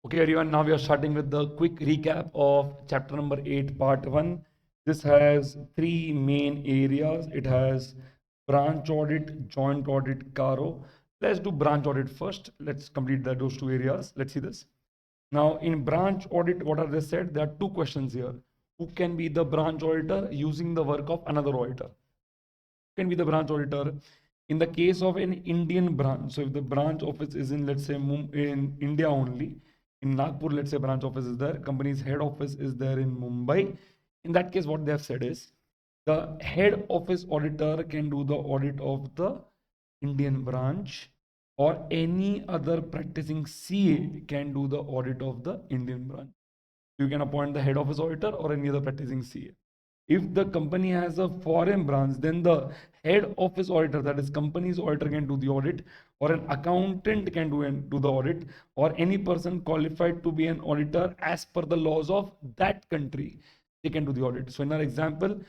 Okay, everyone, now we are starting with the quick recap of chapter number 8, part 1. This has three main areas. It has branch audit, joint audit, CARO. Let's do branch audit first. Let's complete those two areas. Let's see this. Now, in branch audit, what are they said? There are two questions here. Who can be the branch auditor using the work of another auditor? Who can be the branch auditor? In the case of an Indian branch, so if the branch office is in, let's say, in India only, in Nagpur, let's say branch office is there, company's head office is there in Mumbai. In that case, what they have said is the head office auditor can do the audit of the Indian branch, or any other practicing CA can do the audit of the Indian branch. You can appoint the head office auditor or any other practicing CA. If the company has a foreign branch, then the head office auditor, that is company's auditor, can do the audit, or an accountant can do the audit, or any person qualified to be an auditor as per the laws of that country, they can do the audit. So in our example,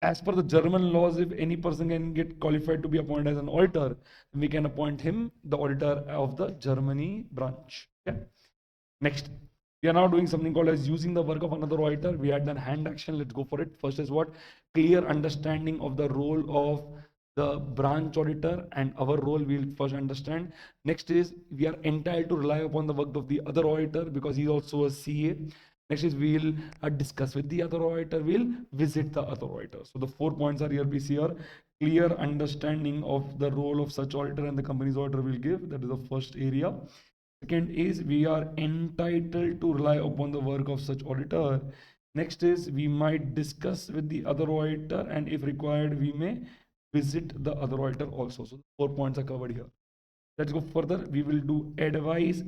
as per the German laws, if any person can get qualified to be appointed as an auditor, we can appoint him the auditor of the Germany branch. Okay. Next, we are now doing something called as using the work of another auditor. We had done hand action. Let's go for it. First is what? Clear understanding of the role of the branch auditor and our role we'll first understand. Next is we are entitled to rely upon the work of the other auditor because he's also a CA. Next is we'll discuss with the other auditor, we'll visit the other auditor. So the 4 points are here, we see here. Clear understanding of the role of such auditor and the company's auditor will give. That is the first area. Second is we are entitled to rely upon the work of such auditor. Next is we might discuss with the other auditor, and if required, we may visit the other auditor also. So 4 points are covered here. Let's go further. We will do advise.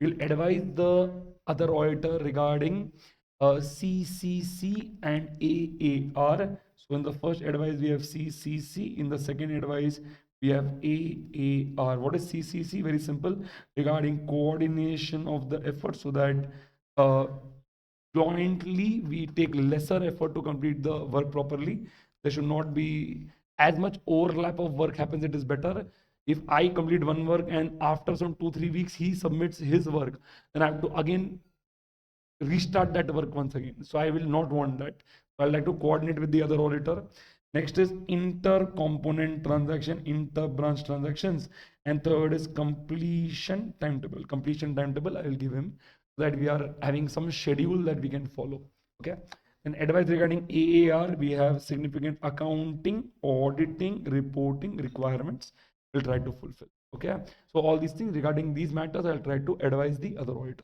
We'll advise the other auditor regarding CCC and AAR. So in the first advice, we have CCC. In the second advice, we have AAR. What is CCC? Very simple. Regarding coordination of the effort so that jointly we take lesser effort to complete the work properly. There should not be as much overlap of work happens. It is better if I complete one work and after some 2-3 weeks he submits his work, then I have to again restart that work once again. So I will not want that. So I like to coordinate with the other auditor. Next is inter-component transaction, inter-branch transactions. And third is completion timetable. Completion timetable I will give him so that we are having some schedule that we can follow. Okay. And advice regarding AAR, we have significant accounting, auditing, reporting requirements we'll try to fulfill. Okay. So all these things regarding these matters, I'll try to advise the other auditor.